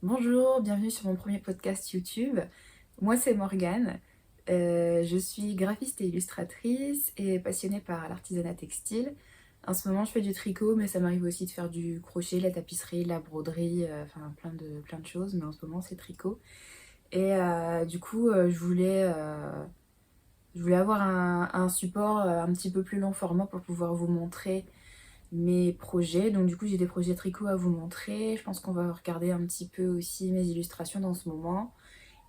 Bonjour, bienvenue sur mon premier podcast YouTube. Moi c'est Morgane. Je suis graphiste et illustratrice et passionnée par l'artisanat textile. En ce moment je fais du tricot mais ça m'arrive aussi de faire du crochet, la tapisserie, la broderie, enfin plein de choses, mais en ce moment c'est tricot. Et du coup je voulais avoir un support un petit peu plus long format pour pouvoir vous montrer mes projets. Donc du coup j'ai des projets tricot à vous montrer. Je pense qu'on va regarder un petit peu aussi mes illustrations dans ce moment.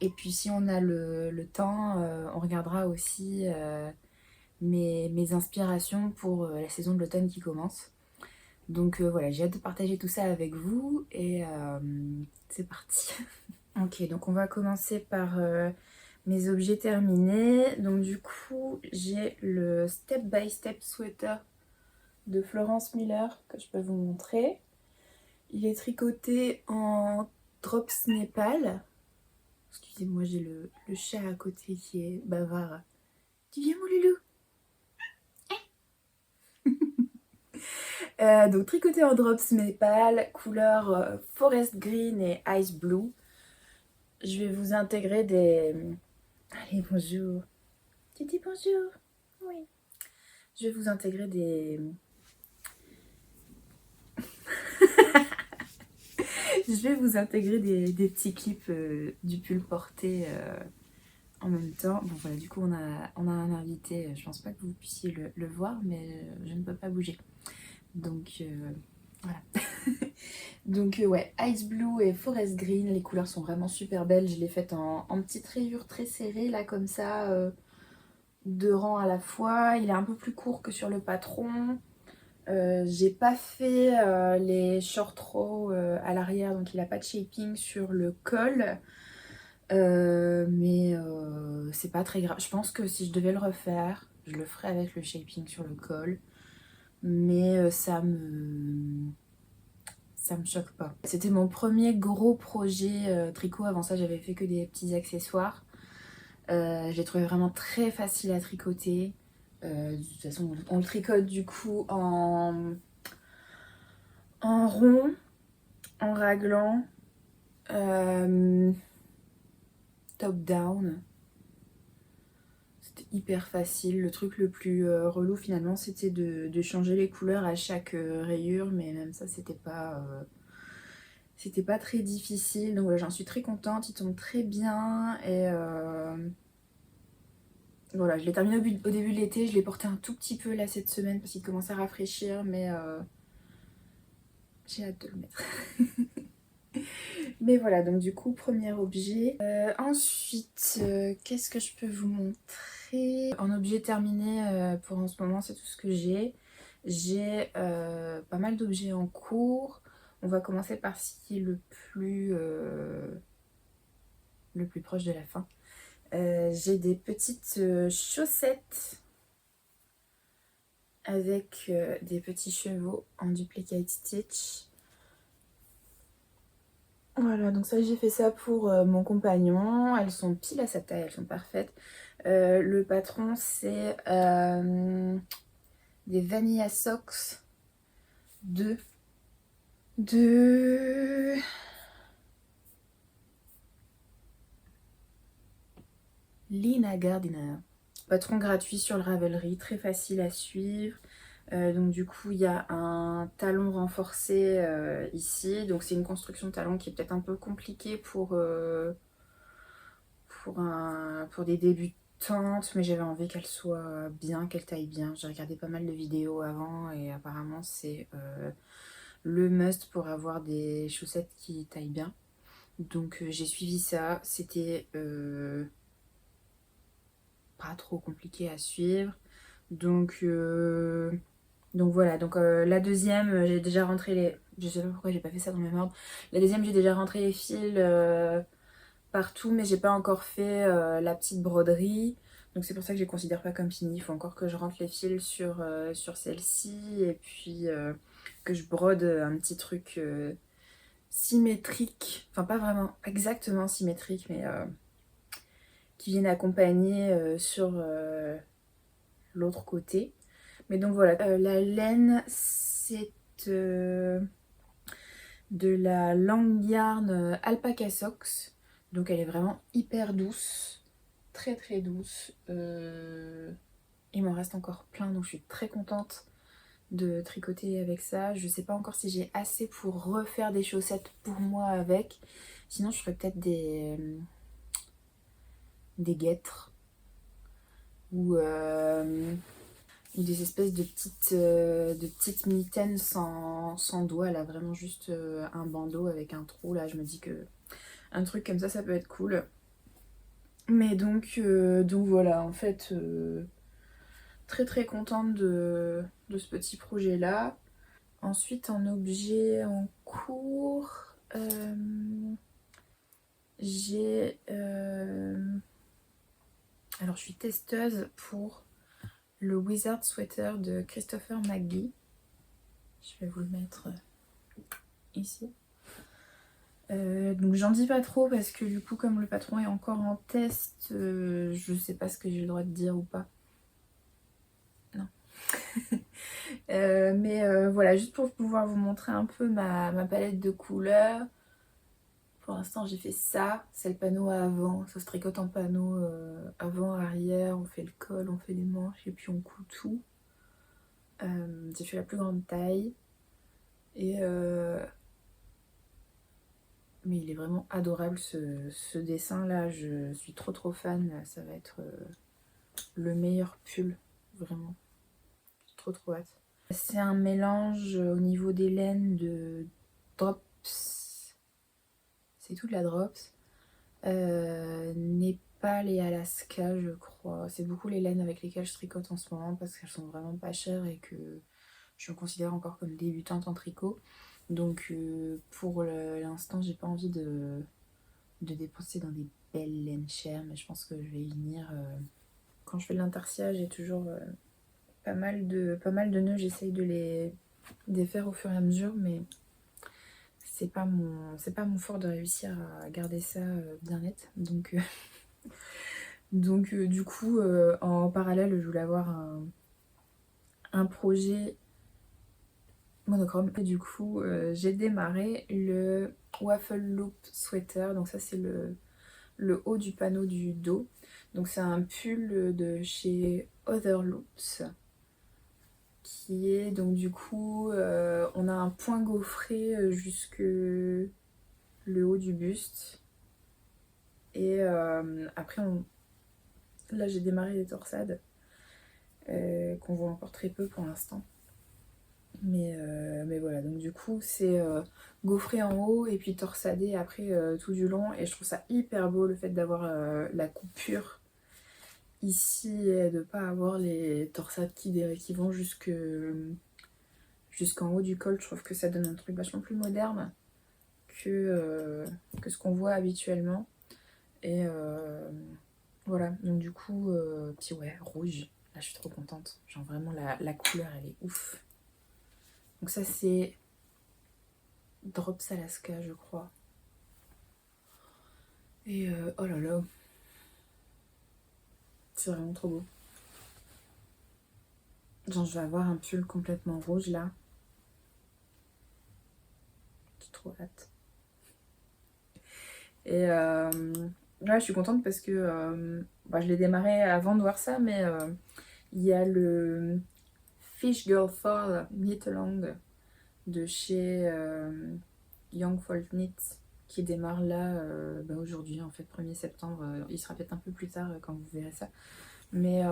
Et puis si on a le temps, on regardera aussi mes inspirations pour la saison de l'automne qui commence. Donc voilà, j'ai hâte de partager tout ça avec vous et c'est parti. Ok, donc on va commencer par mes objets terminés. Donc du coup, j'ai le Step by Step Sweater de Florence Miller que je peux vous montrer. Il est tricoté en drops Népal. Excusez-moi, j'ai le chat à côté qui est bavard. Tu viens mon loulou? Donc tricoté en drops Népal, couleur forest green et ice blue. Je vais vous intégrer des... Allez, bonjour. Tu dis bonjour? Oui. Je vais vous intégrer des... Je vais vous intégrer des petits clips du pull porté en même temps. Bon voilà, du coup on a un invité, je pense pas que vous puissiez le voir, mais je ne peux pas bouger. Donc voilà. Donc ouais, Ice Blue et Forest Green, les couleurs sont vraiment super belles. Je l'ai faite en petites rayures très serrées, là comme ça, deux rangs à la fois. Il est un peu plus court que sur le patron. J'ai pas fait les short rows à l'arrière, donc il a pas de shaping sur le col. Mais c'est pas très grave. Je pense que si je devais le refaire, je le ferais avec le shaping sur le col. Mais ça me choque pas. C'était mon premier gros projet tricot. Avant ça, j'avais fait que des petits accessoires. Je l'ai trouvé vraiment très facile à tricoter. De toute façon, on le tricote du coup en rond, en raglan, top down. C'était hyper facile. Le truc le plus relou finalement, c'était de changer les couleurs à chaque rayure, mais même ça, c'était pas très difficile. Donc voilà, j'en suis très contente. Il tombe très bien et voilà, je l'ai terminé au début de l'été. Je l'ai porté un tout petit peu là cette semaine parce qu'il commence à rafraîchir, mais j'ai hâte de le mettre. Mais voilà, donc du coup, premier objet. Ensuite, qu'est-ce que je peux vous montrer? En objet terminé, pour en ce moment, c'est tout ce que j'ai. J'ai pas mal d'objets en cours. On va commencer par ce qui est le plus proche de la fin. J'ai des petites chaussettes avec des petits chevaux en duplicate stitch. Voilà, donc ça j'ai fait ça pour mon compagnon. Elles sont pile à sa taille, elles sont parfaites. Le patron c'est des Vanilla Socks de Lina Gardiner. Patron gratuit sur le Ravelry, très facile à suivre. Donc du coup il y a un talon renforcé ici. Donc c'est une construction de talon qui est peut-être un peu compliquée pour des débutantes, mais j'avais envie qu'elle soit bien, qu'elle taille bien. J'ai regardé pas mal de vidéos avant et apparemment c'est le must pour avoir des chaussettes qui taillent bien. Donc j'ai suivi ça, c'était pas trop compliqué à suivre. Donc, donc voilà, donc la deuxième, j'ai déjà rentré les... Je sais pas pourquoi j'ai pas fait ça dans le même ordre. La deuxième, j'ai déjà rentré les fils partout, mais j'ai pas encore fait la petite broderie. Donc c'est pour ça que je les considère pas comme fini. Il faut encore que je rentre les fils sur celle-ci et puis que je brode un petit truc symétrique. Enfin pas vraiment exactement symétrique, mais qui viennent accompagner sur l'autre côté. Mais donc voilà, la laine c'est de la Langyarn Alpaca Socks. Donc elle est vraiment hyper douce, très très douce. Il m'en reste encore plein, donc je suis très contente de tricoter avec ça. Je sais pas encore si j'ai assez pour refaire des chaussettes pour moi avec. Sinon je ferais peut-être des guêtres ou des espèces de petites mitaines sans doigts là, vraiment juste un bandeau avec un trou là. Je me dis que un truc comme ça peut être cool. Mais donc voilà, en fait, très très contente de ce petit projet là. Ensuite, en objet en cours, j'ai... alors, je suis testeuse pour le Wizard Sweater de Christopher McGee. Je vais vous le mettre ici. Donc j'en dis pas trop parce que du coup comme le patron est encore en test, je sais pas ce que j'ai le droit de dire ou pas. Non. Mais voilà, juste pour pouvoir vous montrer un peu ma palette de couleurs. Pour l'instant j'ai fait ça, c'est le panneau à avant, ça se tricote en panneau avant, arrière, on fait le col, on fait les manches et puis on coud tout. J'ai fait la plus grande taille et mais il est vraiment adorable ce dessin là, je suis trop fan, ça va être le meilleur pull, vraiment, j'ai trop hâte. C'est un mélange au niveau des laines de Drops, c'est toute la Drops, Népal et Alaska je crois. C'est beaucoup les laines avec lesquelles je tricote en ce moment parce qu'elles sont vraiment pas chères et que je me considère encore comme débutante en tricot. Donc pour l'instant j'ai pas envie de dépenser dans des belles laines chères, mais je pense que je vais y venir. Quand je fais de l'intarsia j'ai toujours pas mal de nœuds, j'essaye de les défaire au fur et à mesure, mais c'est pas mon fort de réussir à garder ça bien net. Donc du coup en parallèle je voulais avoir un projet monochrome et du coup j'ai démarré le Waffle Loop Sweater. Donc ça c'est le haut du panneau du dos. Donc c'est un pull de chez Other Loops qui est donc du coup on a un point gaufré jusque le haut du buste et après là j'ai démarré les torsades qu'on voit encore très peu pour l'instant, mais voilà, donc du coup c'est gaufré en haut et puis torsadé après tout du long, et je trouve ça hyper beau le fait d'avoir la coupure ici et de pas avoir les torsades qui vont jusqu'en haut du col. Je trouve que ça donne un truc vachement plus moderne que ce qu'on voit habituellement. Et voilà, donc du coup, puis ouais, rouge. Là, je suis trop contente. Genre vraiment, la couleur, elle est ouf. Donc ça, c'est Drops Alaska, je crois. Et oh là là, c'est vraiment trop beau. Genre, je vais avoir un pull complètement rouge là. J'ai trop hâte. Et là, je suis contente parce que bah, je l'ai démarré avant de voir ça, mais il y a le Fish Girl Fall Knit Along de chez Young Folk Knit qui démarre là bah, aujourd'hui, en fait, 1er septembre. Il sera peut-être un peu plus tard quand vous verrez ça. Mais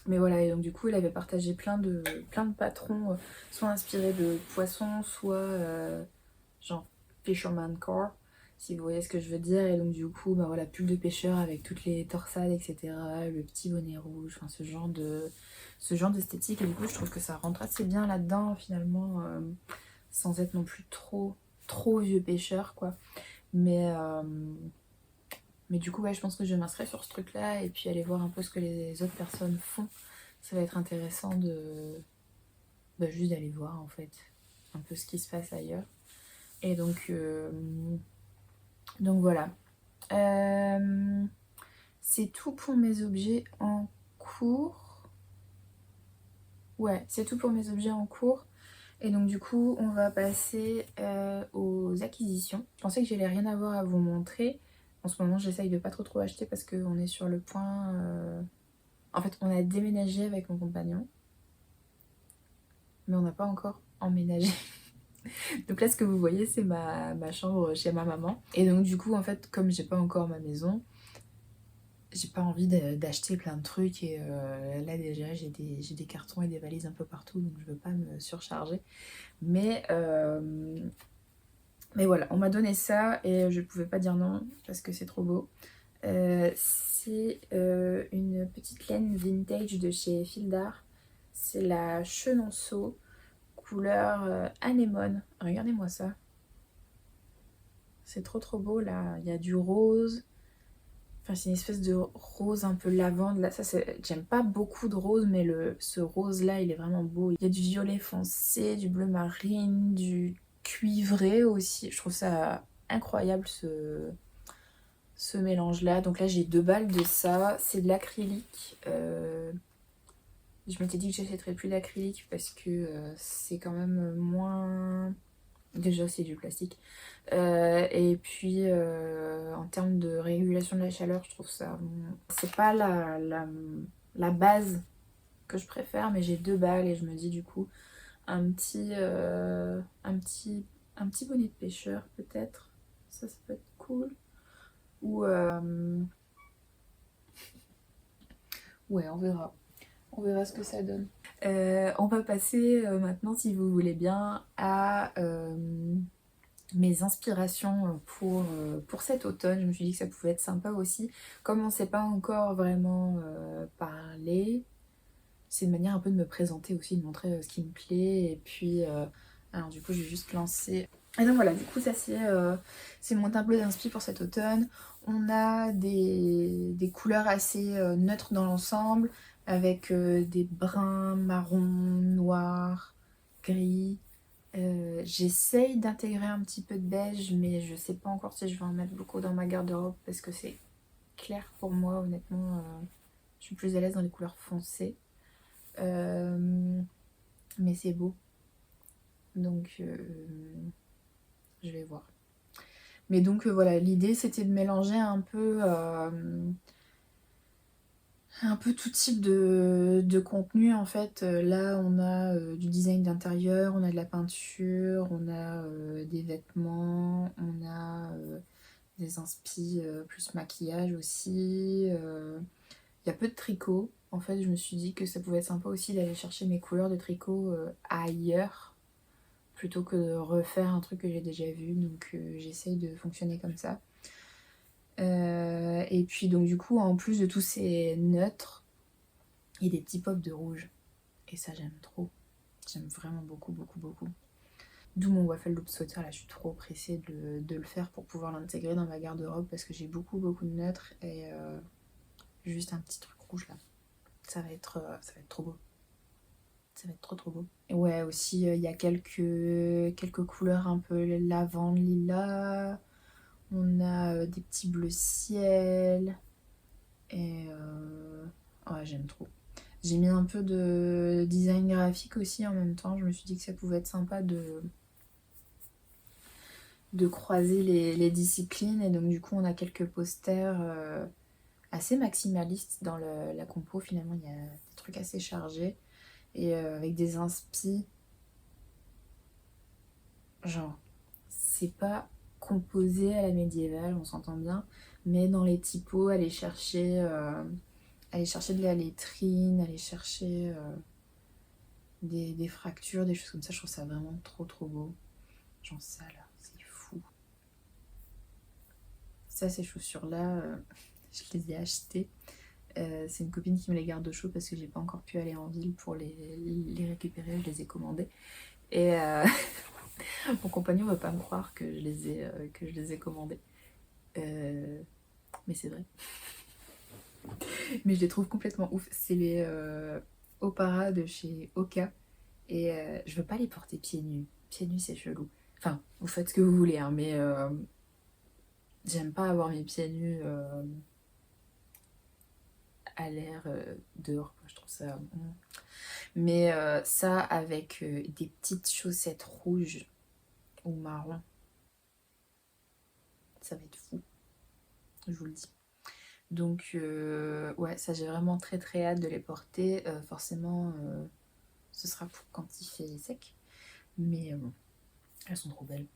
voilà, et donc du coup, il avait partagé plein de patrons, soit inspirés de poissons, soit genre Fisherman Core, si vous voyez ce que je veux dire. Et donc du coup, bah voilà, pull de pêcheur avec toutes les torsades, etc. Le petit bonnet rouge, enfin ce genre d'esthétique. Et du coup, je trouve que ça rentre assez bien là-dedans, finalement, sans être non plus trop vieux pêcheur, quoi. Mais du coup, ouais, je pense que je vais m'inscrire sur ce truc-là et puis aller voir un peu ce que les autres personnes font. Ça va être intéressant de bah, juste d'aller voir, en fait, un peu ce qui se passe ailleurs. Et donc voilà. C'est tout pour mes objets en cours. Ouais, c'est tout pour mes objets en cours. Et donc du coup, on va passer aux acquisitions. Je pensais que j'allais rien avoir à vous montrer. En ce moment, j'essaye de pas trop acheter parce qu'on est sur le point... En fait, on a déménagé avec mon compagnon, mais on n'a pas encore emménagé. Donc là, ce que vous voyez, c'est ma chambre chez ma maman. Et donc du coup, en fait, comme j'ai pas encore ma maison, j'ai pas envie d'acheter plein de trucs. Et là, déjà, j'ai des cartons et des valises un peu partout, donc je veux pas me surcharger. Mais voilà, on m'a donné ça et je pouvais pas dire non parce que c'est trop beau. C'est une petite laine vintage de chez Fil d'Art. C'est la Chenonceau, couleur anémone. Regardez-moi ça. C'est trop beau là. Il y a du rose. Enfin, c'est une espèce de rose un peu lavande. Là, ça, j'aime pas beaucoup de rose, mais ce rose là, il est vraiment beau. Il y a du violet foncé, du bleu marine, du cuivré aussi. Je trouve ça incroyable ce mélange là. Donc là, j'ai 2 balles de ça. C'est de l'acrylique. Je m'étais dit que j'achèterais plus d'acrylique parce que c'est quand même moins... Déjà, c'est du plastique. Et puis, en termes de régulation de la chaleur, je trouve ça... C'est pas la base que je préfère, mais j'ai 2 balles et je me dis du coup, un petit, un petit bonnet de pêcheur peut-être. Ça peut être cool. Ou... ouais, on verra. On verra ce que ça donne. On va passer maintenant, si vous voulez bien, à mes inspirations pour cet automne. Je me suis dit que ça pouvait être sympa aussi. Comme on ne sait pas encore vraiment parler, c'est une manière un peu de me présenter aussi, de montrer ce qui me plaît. Et puis, alors du coup, je vais juste lancer... Et donc voilà, du coup, ça c'est mon tableau d'inspi pour cet automne. On a des couleurs assez neutres dans l'ensemble, avec des bruns, marrons, noirs, gris. J'essaye d'intégrer un petit peu de beige, mais je sais pas encore si je vais en mettre beaucoup dans ma garde-robe parce que c'est clair pour moi, honnêtement. Je suis plus à l'aise dans les couleurs foncées. Mais c'est beau. Donc, je vais voir. Mais donc, voilà, l'idée c'était de mélanger un peu tout type de contenu en fait. Là on a du design d'intérieur, on a de la peinture, on a des vêtements, on a des inspi plus maquillage aussi. Il y a peu de tricot. En fait je me suis dit que ça pouvait être sympa aussi d'aller chercher mes couleurs de tricot ailleurs plutôt que de refaire un truc que j'ai déjà vu. Donc j'essaye de fonctionner comme ça. Et puis donc du coup en plus de tous ces neutres, il y a des petits pops de rouge. Et ça j'aime trop. J'aime vraiment beaucoup. D'où mon waffle loop sweater là, je suis trop pressée de le faire pour pouvoir l'intégrer dans ma garde-robe parce que j'ai beaucoup de neutres et juste un petit truc rouge là. Ça va être trop beau. Ça va être trop beau. Et ouais aussi il y a quelques couleurs un peu lavande, lilas. On a des petits bleus ciel. Et ouais, j'aime trop. J'ai mis un peu de design graphique aussi en même temps. Je me suis dit que ça pouvait être sympa de croiser les disciplines. Et donc du coup, on a quelques posters assez maximalistes dans la compo. Finalement, il y a des trucs assez chargés. Et avec des inspi. Genre, c'est pas composé à la médiévale, on s'entend bien. Mais dans les typos, aller chercher de la lettrine, aller chercher des fractures, des choses comme ça. Je trouve ça vraiment trop beau. Genre ça là, c'est fou. Ça, ces chaussures-là, je les ai achetées. C'est une copine qui me les garde au chaud parce que j'ai pas encore pu aller en ville pour les récupérer. Je les ai commandées. Et mon compagnon ne va pas me croire que je les ai commandées. Mais c'est vrai. Mais je les trouve complètement ouf. C'est les Opara de chez Oka. Et je veux pas les porter pieds nus. Pieds nus, c'est chelou. Enfin, vous faites ce que vous voulez, hein, mais j'aime pas avoir mes pieds nus à l'air dehors. Je trouve ça... Mais ça avec des petites chaussettes rouges ou marron, ça va être fou, je vous le dis. Donc ouais, ça j'ai vraiment très très hâte de les porter. Forcément, ce sera pour quand il fait sec. Mais bon, elles sont trop belles.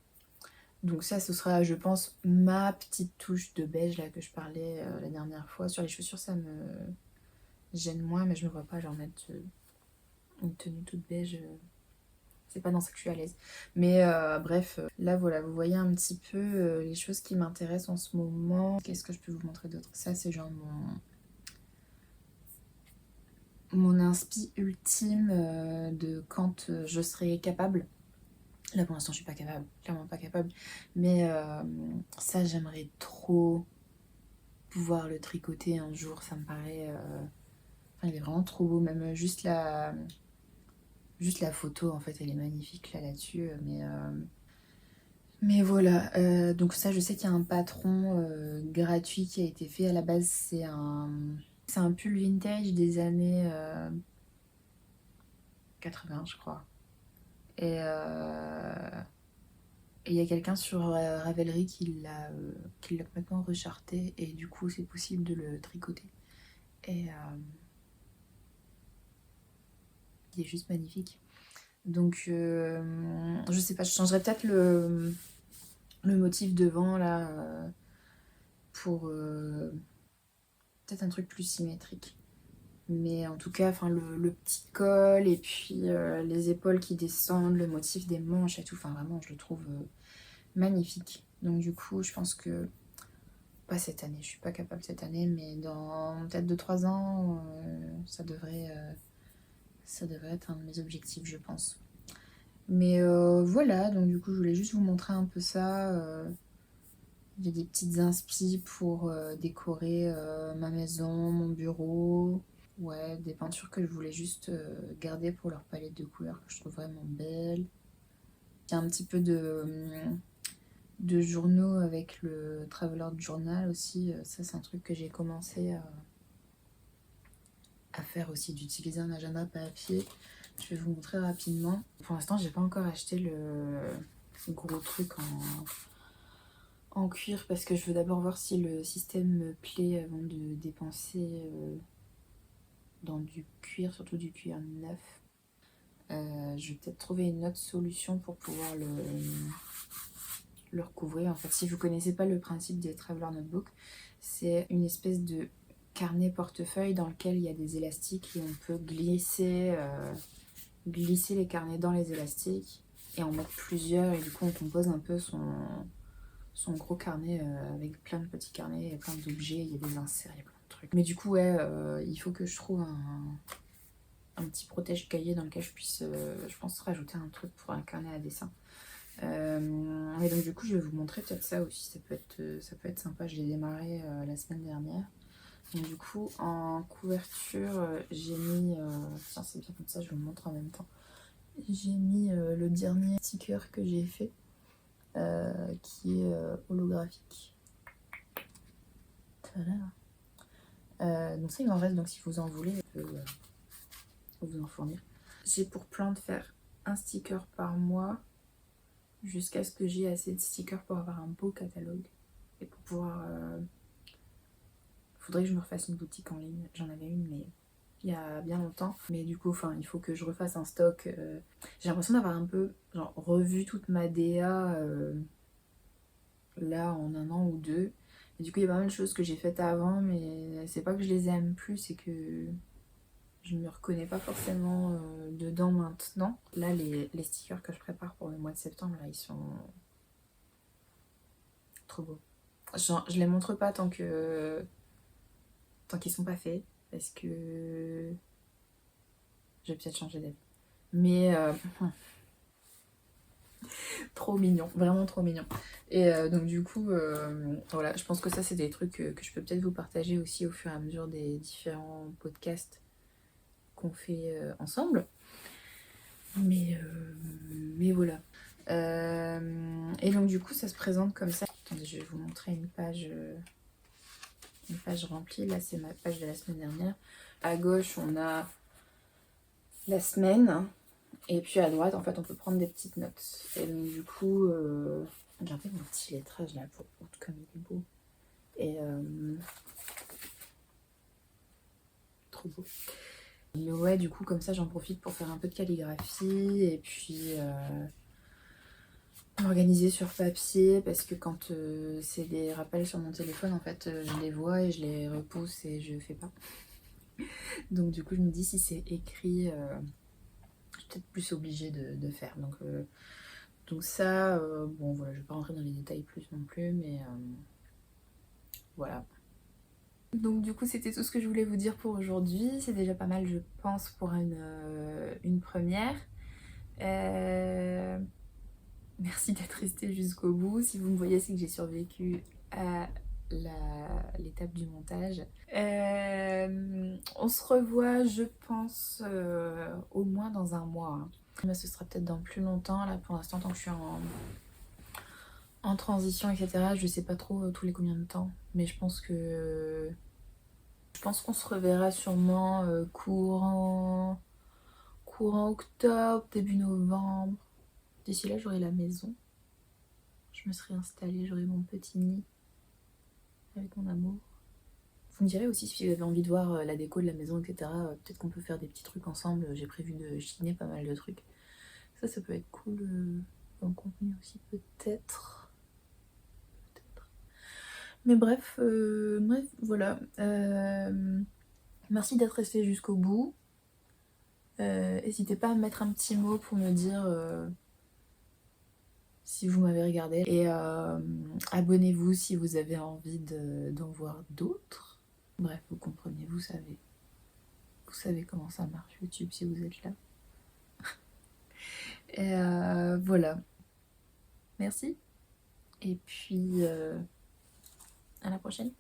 Donc ça, ce sera, je pense, ma petite touche de beige là que je parlais la dernière fois. Sur les chaussures, ça me gêne moins, mais je me vois pas genre mettre une tenue toute beige. C'est pas dans ça que je suis à l'aise. Mais bref, là voilà, vous voyez un petit peu les choses qui m'intéressent en ce moment. Qu'est-ce que je peux vous montrer d'autre? Ça, c'est genre mon inspi ultime de quand je serai capable. Là pour l'instant je suis pas capable, clairement pas capable. Mais ça j'aimerais trop pouvoir le tricoter un jour, ça me paraît... Enfin, il est vraiment trop beau, même juste la photo en fait elle est magnifique là-dessus. Mais voilà, donc ça je sais qu'il y a un patron gratuit qui a été fait. À la base c'est un pull vintage des années 80 je crois. Et il y a quelqu'un sur Ravelry qui l'a complètement recharté et du coup c'est possible de le tricoter. Et il est juste magnifique. Donc je sais pas, je changerais peut-être le motif devant là pour peut-être un truc plus symétrique. Mais en tout cas, enfin le petit col et puis les épaules qui descendent, le motif des manches et tout, enfin vraiment je le trouve magnifique. Donc du coup, je pense que pas cette année, je suis pas capable cette année, mais dans peut-être 2-3 ans, ça devrait être un de mes objectifs, je pense. Mais voilà, donc du coup, je voulais juste vous montrer un peu ça. J'ai des petites inspi pour décorer ma maison, mon bureau. Ouais, des peintures que je voulais juste garder pour leur palette de couleurs que je trouve vraiment belle. Il y a un petit peu de journaux avec le Traveler Journal aussi. Ça, c'est un truc que j'ai commencé à faire aussi, d'utiliser un agenda papier. Je vais vous montrer rapidement. Pour l'instant, j'ai pas encore acheté le gros truc en cuir parce que je veux d'abord voir si le système me plaît avant de dépenser dans du cuir, surtout du cuir neuf. Je vais peut-être trouver une autre solution pour pouvoir le recouvrir. En fait, si vous connaissez pas le principe des Traveler Notebook, c'est une espèce de carnet portefeuille dans lequel il y a des élastiques et on peut glisser les carnets dans les élastiques et en mettre plusieurs et du coup on compose un peu son gros carnet avec plein de petits carnets et plein d'objets, il y a des inserts, il y a plein de trucs. Mais du coup ouais, il faut que je trouve un petit protège-cahier dans lequel je puisse, je pense, rajouter un truc pour un carnet à dessin. Et donc du coup je vais vous montrer peut-être ça aussi, ça peut être sympa. Je l'ai démarré la semaine dernière. Donc du coup en couverture j'ai mis, tiens c'est bien comme ça je vous le montre en même temps, j'ai mis le dernier sticker que j'ai fait qui est holographique. Voilà. Donc ça il m'en reste, donc si vous en voulez je peux vous en fournir. J'ai pour plan de faire un sticker par mois jusqu'à ce que j'ai assez de stickers pour avoir un beau catalogue et pour pouvoir... Faudrait que je me refasse une boutique en ligne, j'en avais une mais il y a bien longtemps, mais du coup enfin il faut que je refasse un stock. J'ai l'impression d'avoir un peu genre revu toute ma DA là en un an ou deux, et du coup il y a pas mal de choses que j'ai faites avant, mais c'est pas que je les aime plus, c'est que je me reconnais pas forcément dedans maintenant. Là les stickers que je prépare pour le mois de septembre là ils sont trop beaux. Je les montre pas tant qu'ils sont pas faits parce que je vais peut-être changer d'avis. Mais trop mignon, vraiment trop mignon. Et donc du coup, voilà, je pense que ça c'est des trucs que je peux peut-être vous partager aussi au fur et à mesure des différents podcasts qu'on fait ensemble. Mais voilà. Et donc du coup ça se présente comme ça. Attendez, je vais vous montrer une page une page remplie. Là, c'est ma page de la semaine dernière. À gauche, on a la semaine. Et puis à droite, en fait, on peut prendre des petites notes. Et donc, du coup, regardez mon petit lettrage là, pour comme il est beau. Et trop beau. Mais ouais, du coup, comme ça, j'en profite pour faire un peu de calligraphie et puis m'organiser sur papier parce que quand c'est des rappels sur mon téléphone, en fait, je les vois et je les repousse et je fais pas. Donc, du coup, je me dis si c'est écrit, je suis peut-être plus obligée de faire. Donc ça, bon, voilà, je vais pas rentrer dans les détails plus non plus, mais voilà. Donc du coup c'était tout ce que je voulais vous dire pour aujourd'hui. C'est déjà pas mal je pense pour une première. Merci d'être resté jusqu'au bout. Si vous me voyez c'est que j'ai survécu à l'étape du montage. On se revoit je pense au moins dans un mois. Hein. Mais ce sera peut-être dans plus longtemps. Là pour l'instant tant que je suis en transition etc. Je sais pas trop tous les combien de temps. Mais je pense qu'on se reverra sûrement courant octobre, début novembre. D'ici là, j'aurai la maison. Je me serai installée, j'aurai mon petit nid avec mon amour. Vous me direz aussi si vous avez envie de voir la déco de la maison, etc. Peut-être qu'on peut faire des petits trucs ensemble. J'ai prévu de chiner pas mal de trucs. Ça peut être cool comme contenu aussi, peut-être. Mais bref, voilà. Merci d'être resté jusqu'au bout. N'hésitez pas à mettre un petit mot pour me dire si vous m'avez regardé. Et abonnez-vous si vous avez envie d'en voir d'autres. Bref, vous comprenez, vous savez. Vous savez comment ça marche YouTube si vous êtes là. Et voilà. Merci. Et puis à la prochaine.